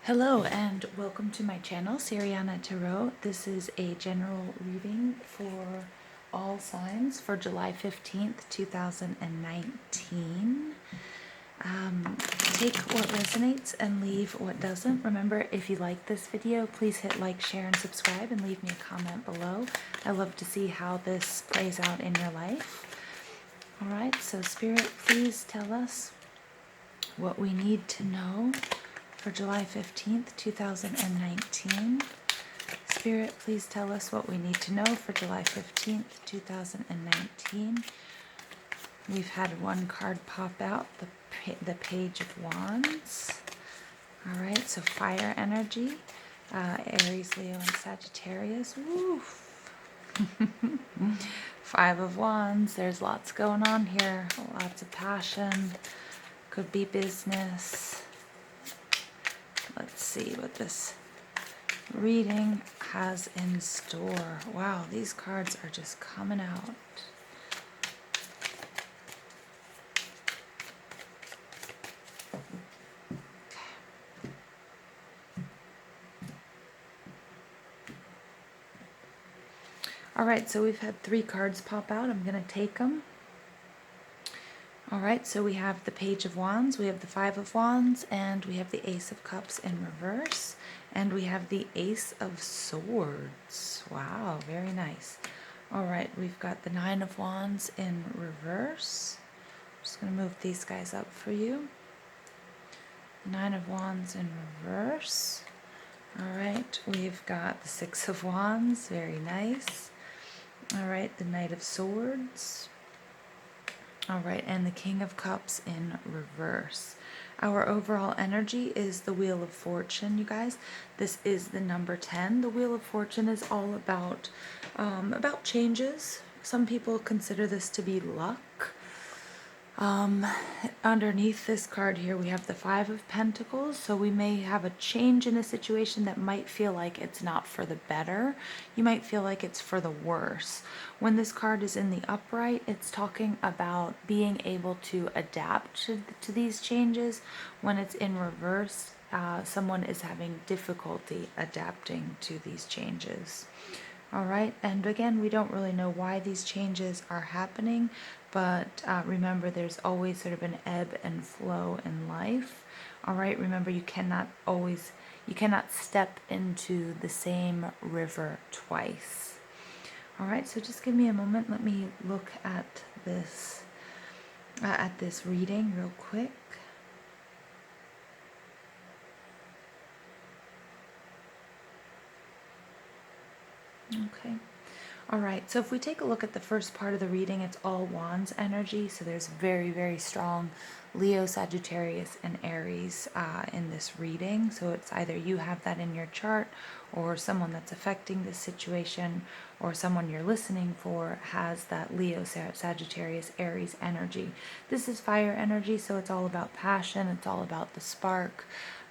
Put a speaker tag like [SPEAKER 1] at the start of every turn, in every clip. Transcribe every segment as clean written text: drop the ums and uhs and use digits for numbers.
[SPEAKER 1] Hello and welcome to my channel, Siriana Tarot. This is a general reading for all signs for July 15th, 2019. Take what resonates and leave what doesn't. Remember, if you like this video, please hit like, share, and subscribe, and leave me a comment below. I love to see how this plays out in your life. Alright, so Spirit, please tell us what we need to know for July 15th, 2019. Spirit, please tell us what we need to know for July 15th, 2019. We've had one card pop out, the Page of Wands. All right, so fire energy, Aries, Leo, and Sagittarius. Woo! Five of Wands. There's lots going on here. Lots of passion. Could be business. Let's see what this reading has in store. Wow, these cards are just coming out. All right, so we've had three cards pop out. I'm going to take them. All right, so we have the Page of Wands, we have the Five of Wands, and we have the Ace of Cups in reverse, and we have the Ace of Swords. Wow, very nice. All right, we've got the Nine of Wands in reverse. I'm just going to move these guys up for you. Nine of Wands in reverse. All right, we've got the Six of Wands, very nice. All right, the Knight of Swords. All right, and the King of Cups in reverse. Our overall energy is the Wheel of Fortune, you guys. This is the number 10. The Wheel of Fortune is all about changes. Some people consider this to be luck. Underneath this card here, we have the Five of Pentacles. So we may have a change in a situation that might feel like it's not for the better. You might feel like it's for the worse. When this card is in the upright, it's talking about being able to adapt to these changes. When it's in reverse, someone is having difficulty adapting to these changes. All right, and again, we don't really know why these changes are happening, but remember, there's always sort of an ebb and flow in life. All right, remember, you cannot step into the same river twice. All right, so just give me a moment. Let me look at this reading real quick. Okay. All right, so if we take a look at the first part of the reading, it's all Wands energy. So there's very, very strong Leo, Sagittarius, and Aries in this reading. So it's either you have that in your chart, or someone that's affecting this situation, or someone you're listening for has that Leo, Sagittarius, Aries energy. This is fire energy, so it's all about passion. It's all about the spark.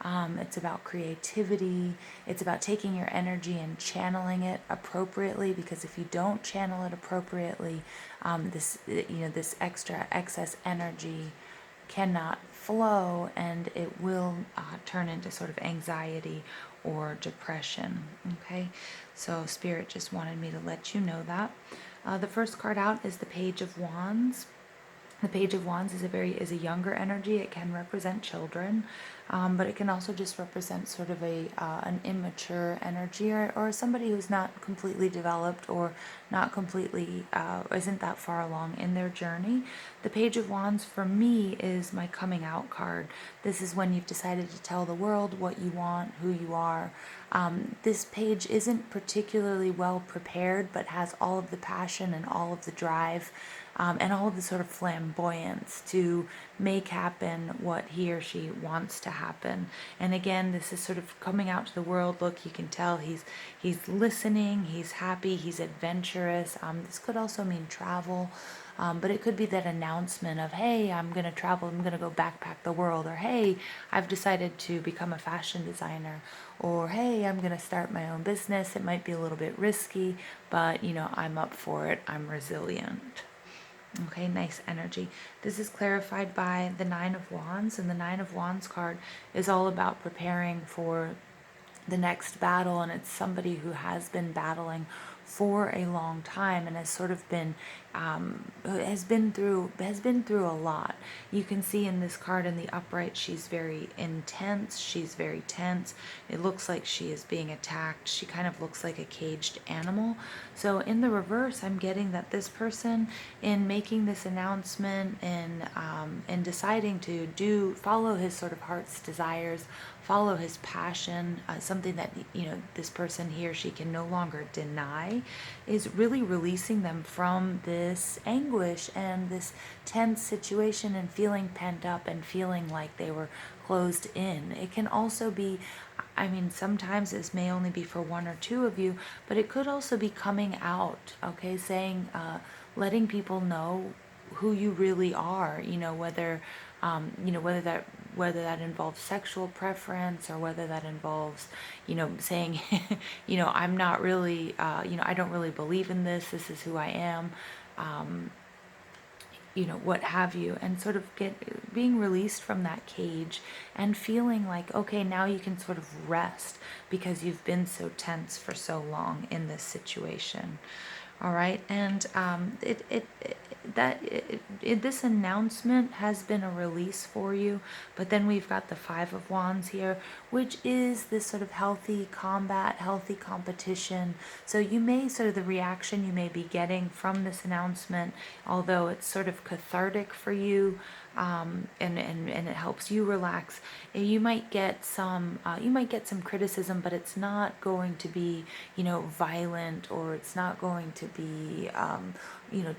[SPEAKER 1] It's about creativity. It's about taking your energy and channeling it appropriately, because if you don't channel it appropriately, this excess energy cannot flow, and it will turn into sort of anxiety or depression. Okay, so Spirit just wanted me to let you know that. The first card out is the Page of Wands. The Page of Wands is a younger energy. It can represent children, but it can also just represent sort of an immature energy, or somebody who's not completely developed, or not completely isn't that far along in their journey. The Page of Wands for me is my coming out card. This is when you've decided to tell the world what you want, who you are. This page isn't particularly well prepared, but has all of the passion and all of the drive, and all of the sort of flamboyance to make happen what he or she wants to happen. And again, this is sort of coming out to the world. Look, you can tell he's listening, he's happy, he's adventurous. This could also mean travel. But it could be that announcement of, hey, I'm going to travel, I'm going to go backpack the world, or hey, I've decided to become a fashion designer, or hey, I'm going to start my own business. It might be a little bit risky, but I'm up for it. I'm resilient. Okay, nice energy. This is clarified by the Nine of Wands, and the Nine of Wands card is all about preparing for the next battle, and it's somebody who has been battling for a long time and has sort of been has been through a lot. You can see in this card in the upright, she's very intense, she's very tense. It looks like she is being attacked. She kind of looks like a caged animal. So in the reverse, I'm getting that this person, in making this announcement and deciding to follow his sort of heart's desires, follow his passion, something that this person, he or she, can no longer deny, is really releasing them from this anguish and this tense situation and feeling pent up and feeling like they were closed in. It can also be, I mean, sometimes this may only be for one or two of you, but it could also be coming out, okay, saying, letting people know who you really are, whether that involves sexual preference, or whether that involves, saying, I'm not really, I don't really believe in this. This is who I am. What have you, and sort of being released from that cage and feeling like, okay, now you can sort of rest because you've been so tense for so long in this situation. All right, and this announcement has been a release for you, but then we've got the Five of Wands here, which is this sort of healthy combat, healthy competition. So you may, sort of the reaction you may be getting from this announcement, although it's sort of cathartic for you, and it helps you relax, you might get some criticism, but it's not going to be violent, or it's not going to be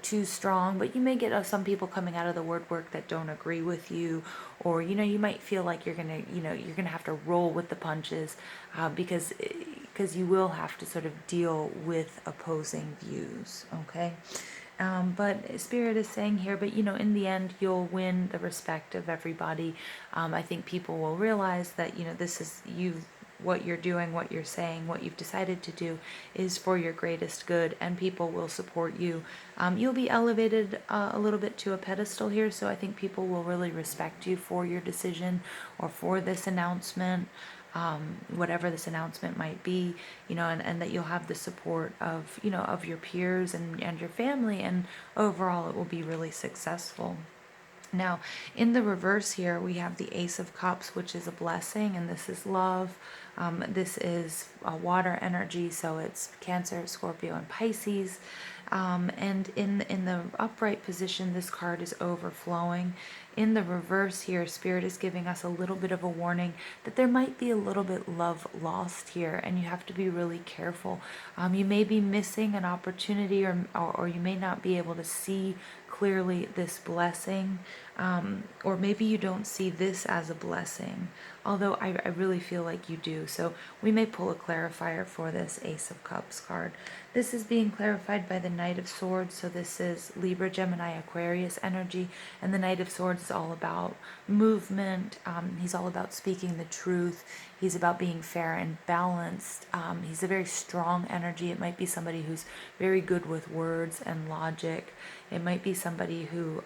[SPEAKER 1] too strong. But you may get some people coming out of the woodwork that don't agree with you, or you might feel like you're gonna have to roll with the punches, because you will have to sort of deal with opposing views. Okay. But Spirit is saying here, but in the end, you'll win the respect of everybody. I think people will realize that, this is what you're doing, what you're saying, what you've decided to do is for your greatest good, and people will support you. You'll be elevated a little bit to a pedestal here, so I think people will really respect you for your decision or for this announcement. Whatever this announcement might be, and that you'll have the support of, of your peers and your family, and overall it will be really successful. Now, in the reverse here, we have the Ace of Cups, which is a blessing, and this is love. This is water energy, so it's Cancer, Scorpio, and Pisces. And in the upright position, this card is overflowing. In the reverse here, Spirit is giving us a little bit of a warning that there might be a little bit love lost here, and you have to be really careful. You may be missing an opportunity, or you may not be able to see clearly this blessing, or maybe you don't see this as a blessing, although I really feel like you do. So we may pull a clarifier for this Ace of Cups card. This is being clarified by the Knight of Swords, so this is Libra, Gemini, Aquarius energy, and the Knight of Swords is all about movement. He's all about speaking the truth. He's about being fair and balanced. He's a very strong energy. It might be somebody who's very good with words and logic. It might be somebody who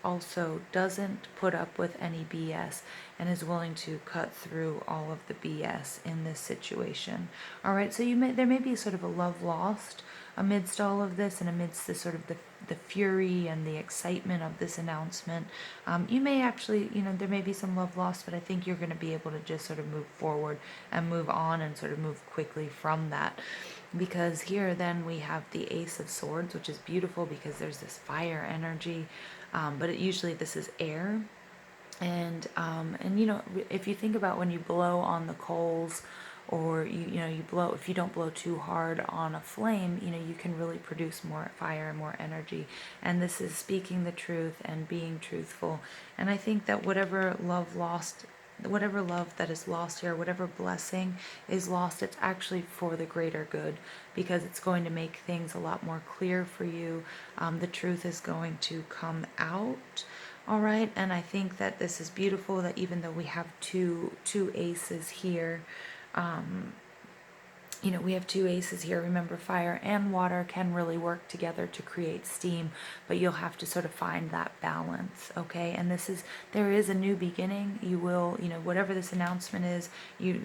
[SPEAKER 1] also doesn't put up with any BS and is willing to cut through all of the BS in this situation. All right, so there may be sort of a love lost amidst all of this, and amidst the sort of the fury and the excitement of this announcement. You may actually, there may be some love lost, but I think you're going to be able to just sort of move forward and move on and sort of move quickly from that. Because here then we have the Ace of Swords, which is beautiful because there's this fire energy, but usually this is air. And if you think about when you blow on the coals, or you blow, if you don't blow too hard on a flame, you can really produce more fire and more energy. And this is speaking the truth and being truthful. And I think that whatever love that is lost here, whatever blessing is lost, it's actually for the greater good, because it's going to make things a lot more clear for you. The truth is going to come out. All right, and I think that this is beautiful, that even though we have two aces here, you know, we have two aces here. Remember, fire and water can really work together to create steam, but you'll have to sort of find that balance, okay? And there is a new beginning. You will, you know, whatever this announcement is,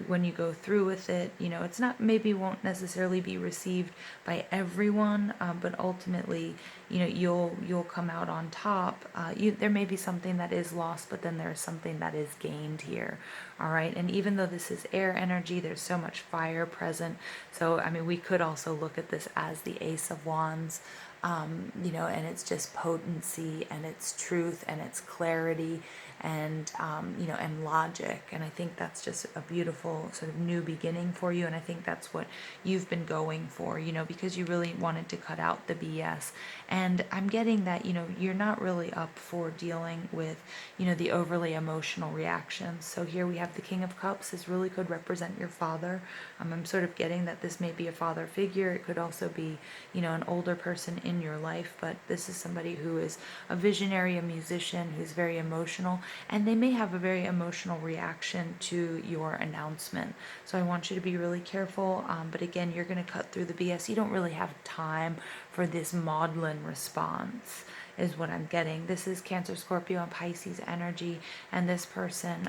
[SPEAKER 1] when you go through with it, you know, it's not, maybe won't necessarily be received by everyone, but ultimately, you know, you'll come out on top. There may be something that is lost, but then there's something that is gained here, all right? And even though this is air energy, there's so much fire present. So, I mean, we could also look at this as the Ace of Wands, you know, and it's just potency and it's truth and it's clarity and, you know, and logic. And I think that's just a beautiful sort of new beginning for you. And I think that's what you've been going for, you know, because you really wanted to cut out the BS. And I'm getting that, you know, you're not really up for dealing with, you know, the overly emotional reactions. So here we have the King of Cups. This really could represent your father. I'm sort of getting that this may be a father figure. It could also be, you know, an older person in your life, but this is somebody who is a visionary, a musician, who's very emotional, and they may have a very emotional reaction to your announcement. So I want you to be really careful, but again, you're going to cut through the BS. You don't really have time for this maudlin response, is what I'm getting. This is Cancer, Scorpio, and Pisces energy, and this person,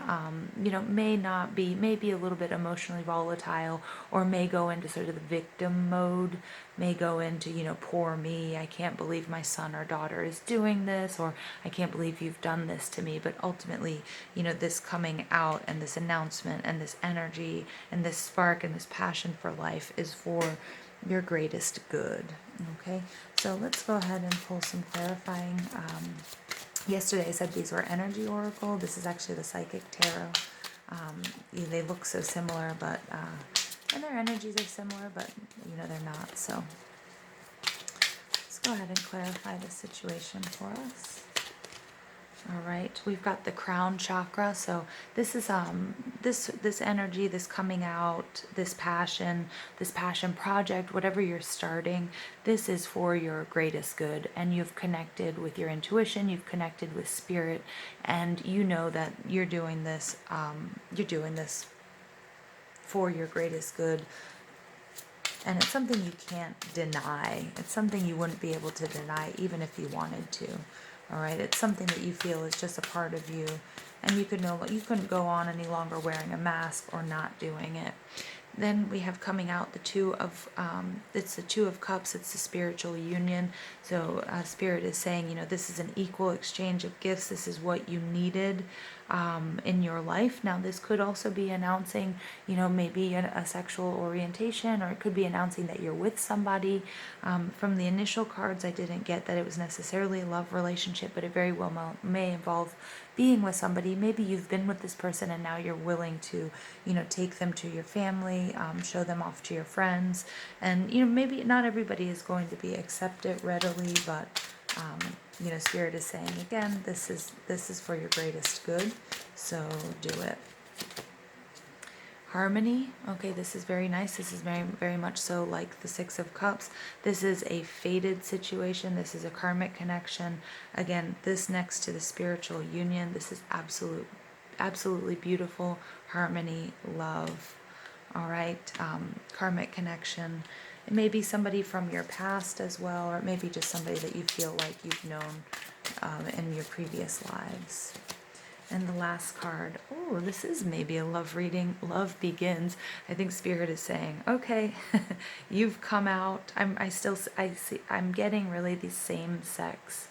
[SPEAKER 1] you know, may be a little bit emotionally volatile, or may go into sort of the victim mode, may go into, you know, poor me, I can't believe my son or daughter is doing this, or I can't believe you've done this to me. But ultimately, you know, this coming out and this announcement and this energy and this spark and this passion for life is for your greatest good. Okay, so let's go ahead and pull some clarifying. Yesterday I said these were energy oracle. This is actually the psychic tarot. They look so similar, but and their energies are similar, but you know they're not. So let's go ahead and clarify the situation for us. All right, we've got the crown chakra. So this is this energy, this coming out, this passion project, whatever you're starting, this is for your greatest good. And you've connected with your intuition, you've connected with spirit, and you know that you're doing this for your greatest good. And it's something you can't deny. It's something you wouldn't be able to deny even if you wanted to. All right, it's something that you feel is just a part of you, and you couldn't go on any longer wearing a mask or not doing it. Then we have coming out the it's the Two of Cups. It's the spiritual union. So Spirit is saying, you know, this is an equal exchange of gifts. This is what you needed in your life. Now, this could also be announcing, you know, maybe a sexual orientation, or it could be announcing that you're with somebody. From the initial cards, I didn't get that it was necessarily a love relationship, but it very well may involve being with somebody. Maybe you've been with this person and now you're willing to, you know, take them to your family, show them off to your friends. And, you know, maybe not everybody is going to be accepted readily, but, you know, Spirit is saying, again, this is for your greatest good, so do it. Harmony, okay, this is very nice. This is very, very much so like the Six of Cups. This is a fated situation. This is a karmic connection. Again, this next to the spiritual union, this is absolutely beautiful. Harmony, love, all right, karmic connection. It may be somebody from your past as well, or it may be just somebody that you feel like you've known in your previous lives. And the last card, oh, this is maybe a love reading. Love begins. I think Spirit is saying, okay, you've come out. I'm getting really the same sex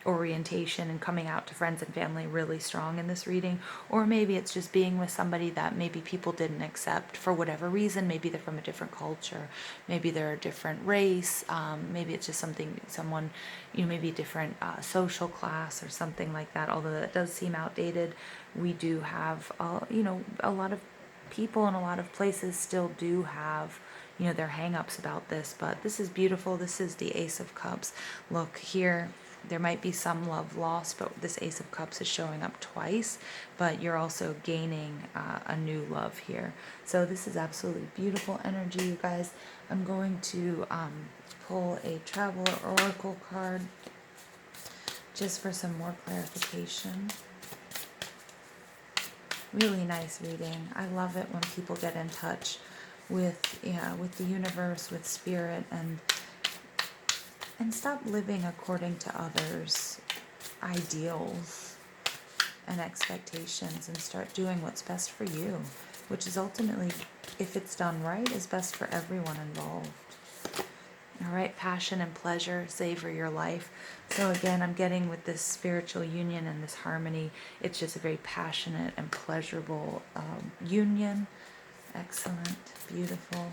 [SPEAKER 1] orientation and coming out to friends and family really strong in this reading. Or maybe it's just being with somebody that maybe people didn't accept for whatever reason. Maybe they're from a different culture, maybe they're a different race, maybe it's just someone, you know, maybe a different social class or something like that. Although that does seem outdated, we do have you know, a lot of people in a lot of places still do have, you know, their hang-ups about this. But this is beautiful. This is the Ace of Cups. Look here, there might be some love lost, but this Ace of Cups is showing up twice, but you're also gaining a new love here. So this is absolutely beautiful energy, you guys. I'm going to pull a Traveler Oracle card just for some more clarification. Really nice reading. I love it when people get in touch with, yeah, with the universe, with spirit, and stop living according to others' ideals and expectations, and start doing what's best for you, which is ultimately, if it's done right, is best for everyone involved. All right, passion and pleasure, savor your life. So again, I'm getting with this spiritual union and this harmony, it's just a very passionate and pleasurable union. Excellent, beautiful.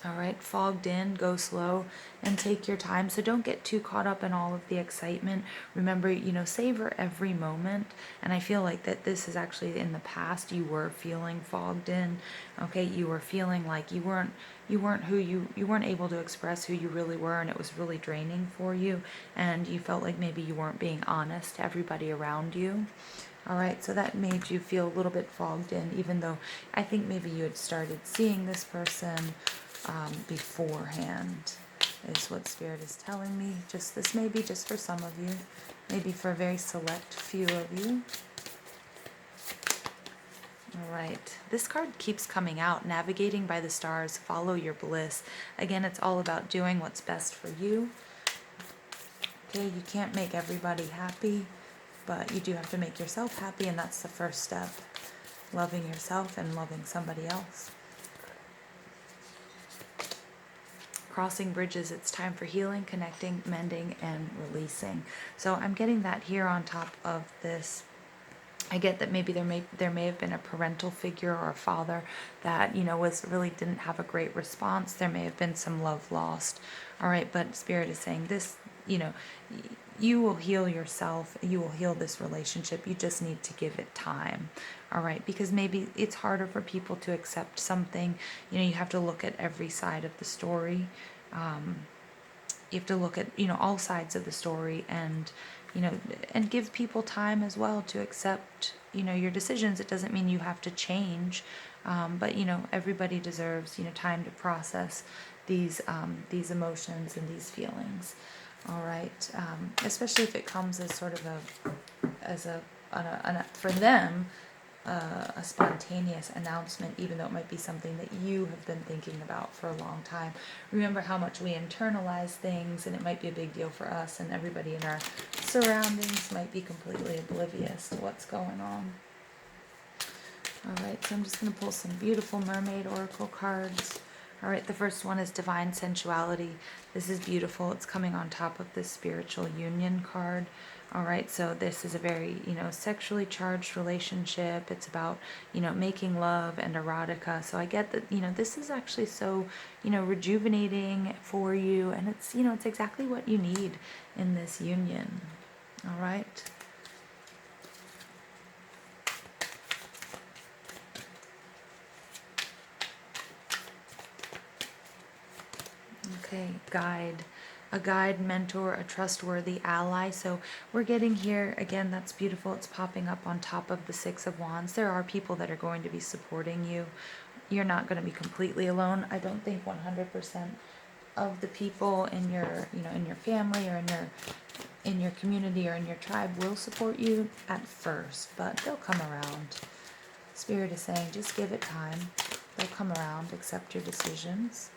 [SPEAKER 1] All right, fogged in, go slow and take your time. So don't get too caught up in all of the excitement. Remember, you know, savor every moment. And I feel like that this is actually in the past, you were feeling fogged in. Okay, you were feeling like you weren't who you weren't able to express who you really were, and it was really draining for you. And you felt like maybe you weren't being honest to everybody around you. All right, so that made you feel a little bit fogged in, even though I think maybe you had started seeing this person beforehand, is what Spirit is telling me. Just this may be just for some of you, maybe for a very select few of you. All right, this card keeps coming out, navigating by the stars, follow your bliss. Again, it's all about doing what's best for you. Okay, you can't make everybody happy, but you do have to make yourself happy, and that's the first step. Loving yourself and loving somebody else. Crossing bridges, it's time for healing, connecting, mending, and releasing. So I'm getting that here on top of this. I get that maybe there may have been a parental figure or a father that, you know, didn't have a great response. There may have been some love lost. All right, but Spirit is saying this, you know, you will heal yourself. You will heal this relationship. You just need to give it time. All right, because maybe it's harder for people to accept something. You know, you have to look at every side of the story. You have to look at, you know, all sides of the story, and, you know, and give people time as well to accept, you know, your decisions. It doesn't mean you have to change, but, you know, everybody deserves, you know, time to process these emotions and these feelings. All right, especially if it comes as sort of for them, a spontaneous announcement, even though it might be something that you have been thinking about for a long time. Remember how much we internalize things, and it might be a big deal for us, and everybody in our surroundings might be completely oblivious to what's going on. All right, so I'm just going to pull some beautiful Mermaid Oracle cards. All right, the first one is Divine Sensuality. This is beautiful. It's coming on top of this Spiritual Union card. All right, so this is a very, you know, sexually charged relationship. It's about, you know, making love and erotica. So I get that, you know, this is actually so, you know, rejuvenating for you. And it's, you know, it's exactly what you need in this union. All right. Okay, guide. A guide, mentor, a trustworthy ally. So we're getting here, again, that's beautiful. It's popping up on top of the Six of Wands. There are people that are going to be supporting you. You're not going to be completely alone. I don't think 100% of the people in your, you know, in your family or in your community or in your tribe will support you at first, but they'll come around. Spirit is saying, just give it time. They'll come around, accept your decisions.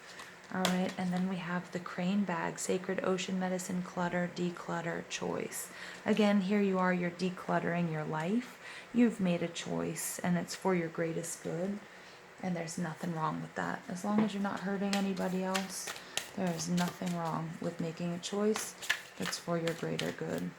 [SPEAKER 1] All right, and then we have the Crane Bag, Sacred Ocean Medicine, Clutter, Declutter, Choice. Again, here you are, you're decluttering your life. You've made a choice, and it's for your greatest good, and there's nothing wrong with that. As long as you're not hurting anybody else, there is nothing wrong with making a choice that's for your greater good.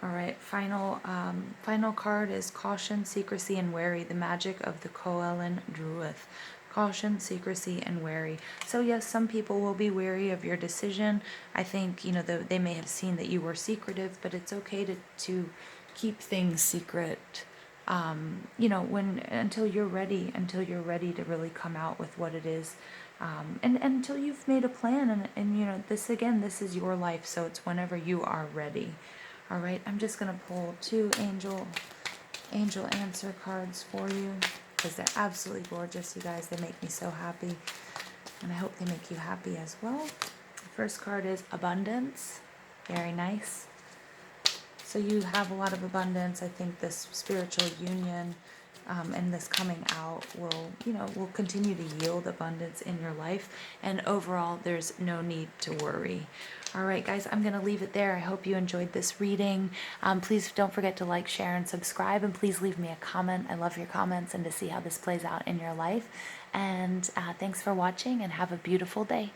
[SPEAKER 1] All right, final card is Caution, Secrecy, and Wary, the magic of the Coelen Druith. Caution, secrecy, and wary. So yes, some people will be wary of your decision. I think, you know, they may have seen that you were secretive, but it's okay to keep things secret, you know, until you're ready to really come out with what it is, and until you've made a plan, and you know, this is your life, so it's whenever you are ready. All right, I'm just going to pull 2 angel answer cards for you, because they're absolutely gorgeous, you guys. They make me so happy, and I hope they make you happy as well. The first card is Abundance. Very nice. So you have a lot of abundance. I think this spiritual union and this coming out will, will continue to yield abundance in your life. And overall, there's no need to worry. All right, guys, I'm going to leave it there. I hope you enjoyed this reading. Please don't forget to like, share, and subscribe. And please leave me a comment. I love your comments and to see how this plays out in your life. And thanks for watching, and have a beautiful day.